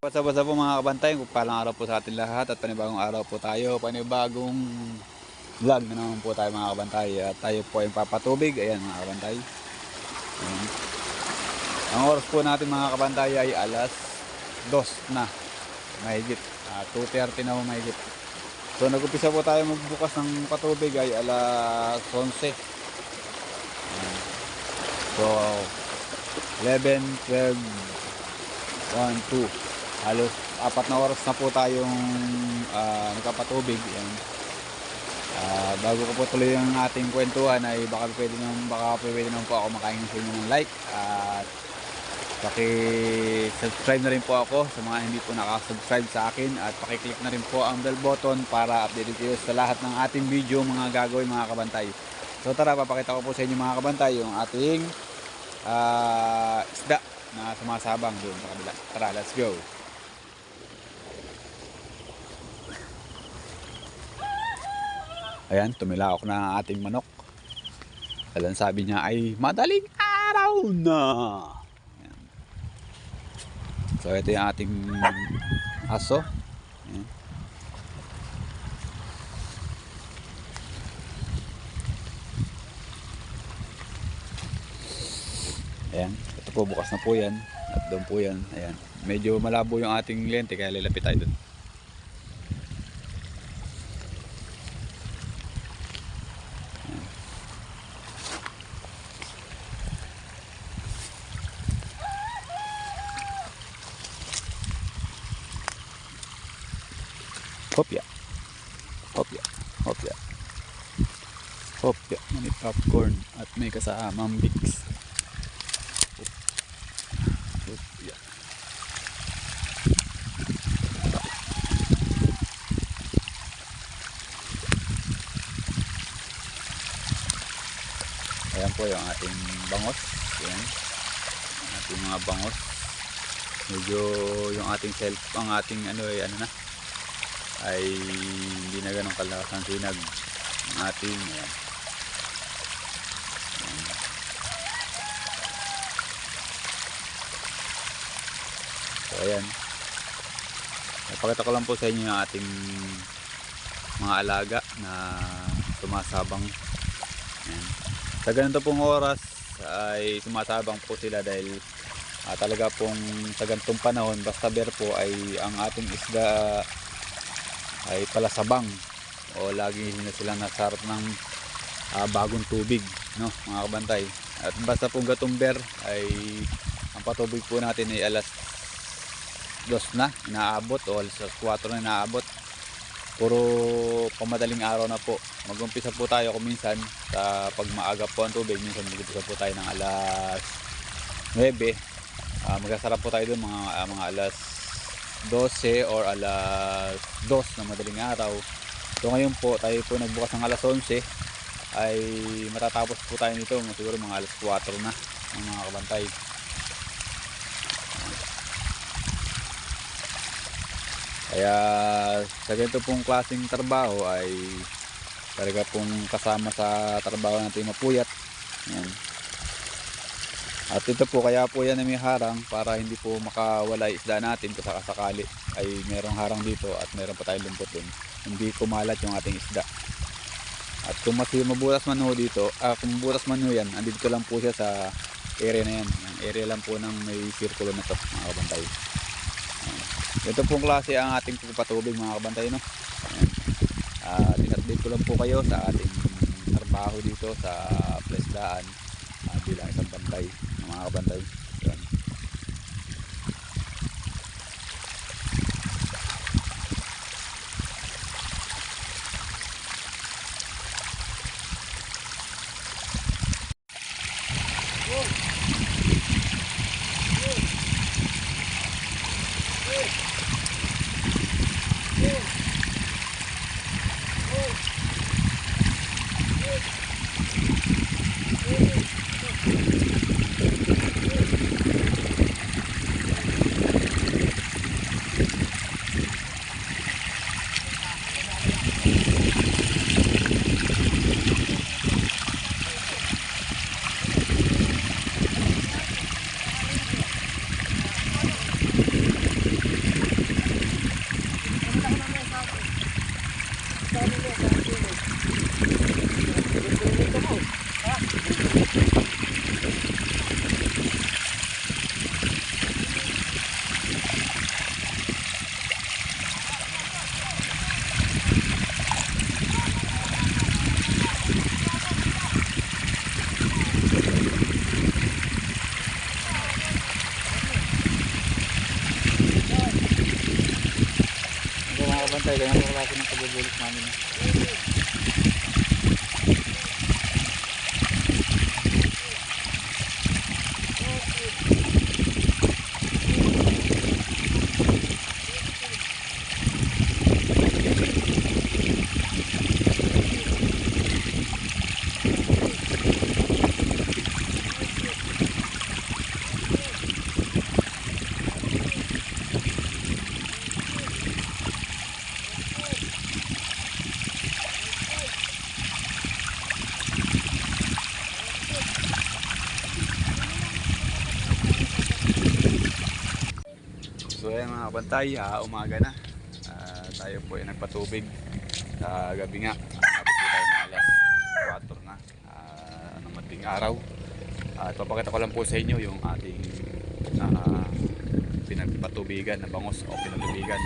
Basta-basta po mga kabantay, palang araw po sa ating lahat at panibagong araw po tayo, panibagong vlog na naman po tayo mga kabantay at tayo po ay papatubig, ayan mga kabantay. Ayan. Ang oras po natin mga kabantay ay alas 2 na, mahigit, 2:30 na mahigit. So nag-upisa po tayo magbukas ng patubig ay alas 11. Ayan. So 11, 12, 1, 2, halos 4 na oras na po tayong nagpapatubig. Yan. Bago ko po tuloy ang ating kwentuhan ay baka pwede naman po ako makain sa inyo ng like at paki-subscribe na rin po ako sa mga hindi po nakasubscribe sa akin at paki-click na rin po ang bell button para updated kayo sa lahat ng ating video mga gagawin mga kabantay. So tara, papakita ko po sa inyo mga kabantay yung ating isda na sumasabang doon sa kabila. Tara, let's go. Ayan, tumilawak na ang ating manok. Alam, sabi niya ay madaling araw na. Ayan. So ito yung ating aso. Ayan. Ayan, ito po bukas na po yan. At doon po yan. Ayan. Medyo malabo yung ating lente kaya lalapit tayo doon. Hopya. Hopya. Hopya. Hopya. May popcorn at may kasamang Vicks. Hopya. Ayan po yung ating bangos. Ayan. Ating mga bangos. Medyo yung ating ang ating ano ay hindi na ganun kalakas ang sinag ng ating ayan. So ayan, napakita ko lang po sa inyo yung ating mga alaga na sumasabang. Ayan. Sa ganito pong oras ay sumasabang po sila dahil talaga pong sa ganitong panahon basta bear po ay ang ating isda ay palasabang o lagi na silang nasarap ng bagong tubig, no mga kabantay. At basta pong gatumber ay ang patubig po natin ay alas 2 na inaabot o alas 4 na inaabot. Puro pamadaling araw na po. Mag-umpisa po tayo kung minsan sa pag maaga po ang tubig, minsan mag-umpisa po tayo ng alas 9. Magkasarap po tayo doon mga alas 12 or alas 2 na madaling araw. So ngayon po tayo po nagbukas ng alas 11 ay matatapos po tayo nito siguro mga alas 4 na ng mga kabantay. Kaya sa ganito pong klaseng trabaho ay talaga pong kasama sa trabaho natin mapuyat. Ayan. At ito po, kaya po yan na may harang para hindi po makawala isda natin kung sakasakali ay merong harang dito at meron pa tayong lumpot dun. Hindi kumalat yung ating isda. At kung mabutas man ho dito, kung mabutas man ho yan, andito lang po siya sa area na yan. Yung area lang po ng may sirkulo na to mga kabantay. Ito pong klase ang ating patubig mga kabantay, no? In-update ko lang po kayo sa ating trabaho dito sa Plesdaan bilang isang bantay mga kabantay. Yan. kabantay, ganyan po klase ng pagbubulis namin. So ayan mga kabantay, umaga na. Tayo po ay nagpatubig sa gabi nga. Tapos po tayo ng alas 4 na ng madaling araw. At papakita ko lang po sa inyo yung ating pinagpatubigan na bangos o pinatubigan.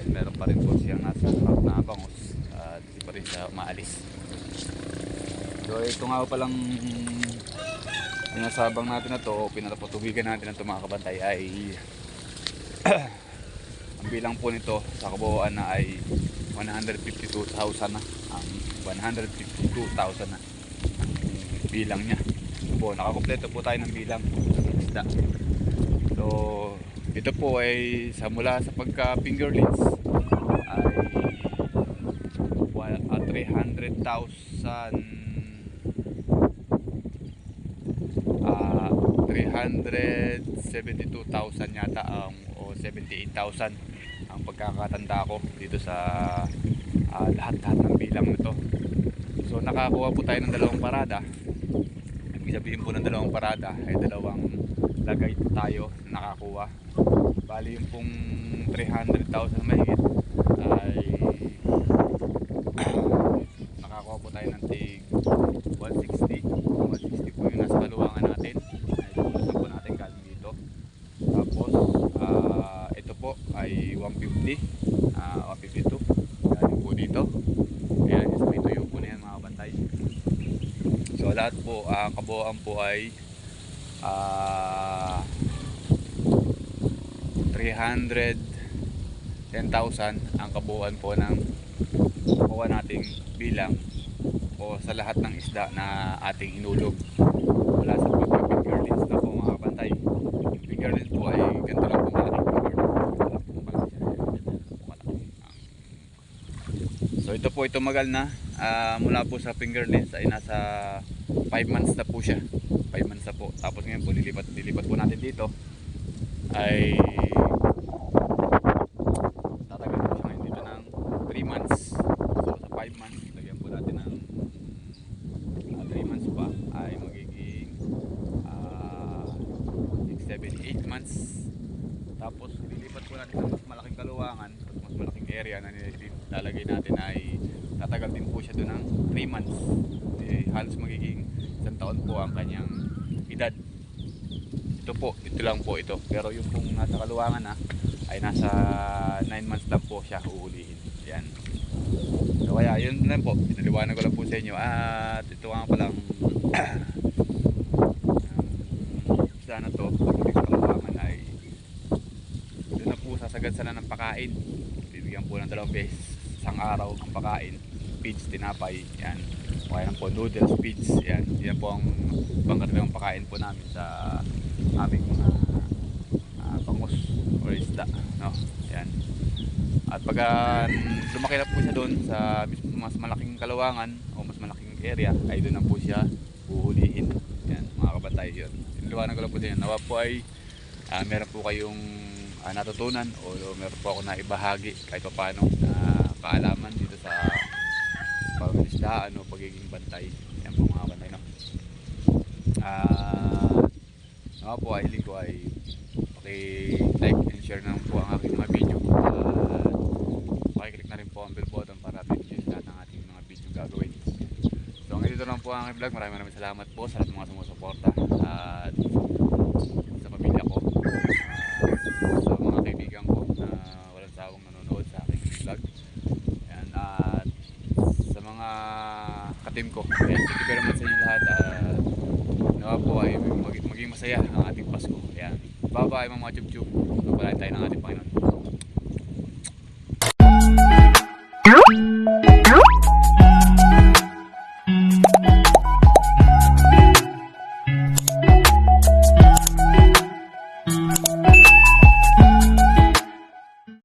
At meron pa rin po siyang nasa harap na bangos at hindi pa rin siya umaalis. So ito nga pa lang pinasabang natin na to o pinapatubigan natin na ito mga kabantay ay ang bilang po nito sa kabuuan na ay 152,000 na. Ang 152,000 na ang bilang niya. Po, nakakumpleto po tayo ng bilang ng isda. So ito po ay sa mula sa pagka fingerlings ay 372,000 yata o 78,000 ang pagkakatanda ko dito sa lahat-lahat ng bilang nito. So nakakuha po tayo ng dalawang parada. Ibig sabihin po ng dalawang parada ay dalawang lagay tayo na nakakuha. Bali yung pong 300,000 mahigit ay nakakuha po tayo ng tig 160 po yung nasa kaluwangan natin. Ay po natin galing dito. Tapos ito po ay 150 152 galing po dito. Ayan, may tuyo po na yan mga bantay. So lahat po kabuuan po ay 310,000 ang kabuuan po ng nakuha nating bilang o sa lahat ng isda na ating hinulog mula sa pagka-fingerlings na po mga bantay. Yung fingerlings po ay ganito lang po malaking fingerlings. So ito po ay tumagal na mula po sa fingerlings ay nasa 5 months na po siya. 5 months na po. Tapos ngayon po lilipat po natin dito ay tatagal po siya ngayon dito ng 3 months. So sa 5 months lagyan po natin ng 3 months pa ay magiging 6, 7, 8 months. Tapos lilipat po natin sa mas malaking kaluwangan at mas malaking area na nilalagay natin ay tatagal din po siya doon ng 3 months. Halos magiging 1 taon po ang kanyang edad. Ito lang po ito. Pero yung pong nasa kaluwangan na ay nasa 9 months lang po siya uulihin. Yan. So kaya yun lang po. Pinaliwanag ko lang po sa inyo. At ito nga palang isda na to. Pag sa kaluwangan ay doon na po sasagad sana ng pakain. Bibigyan po ng 2 beses isang araw ang pakain. Feeds, tinapay. Yan. Kaya lang po noodles, feeds. Yan. Yan po ang pangkaraniwang pakain po namin sa aming mga bangus o isda, no? Yan. At pag lumaki na po siya doon sa mas malaking kaluwangan o mas malaking area ay doon na po siya uhulihin. Yan mga kabantay, yun. Iniwanan ko lang po din. Nawa po ay meron po kayong natutunan o meron po ako na ibahagi kahit pa paano na kaalaman dito sa pag-isdaan o pagiging bantay. Yan po mga bantay, no? Ako po ay hiling ko ay paki-like and share na po ang aking mga video at paki-click na rin po ang bell button para update lahat ng ating mga video gagawin. So hanggang dito lang po ang aking vlog. Maraming salamat po sa lahat ng mga sumusuporta at sa pamilya ko, sa mga kaibigan ko na walang sawang nanonood sa aking vlog. Yan, at sa mga ka-team ko. Ayan, thank you very much sa inyo lahat at nawa po ay maging masaya ang ating Pasko. Ayan. Bye bye mga tube-tube. Napalain tayo ng ating Panginoon.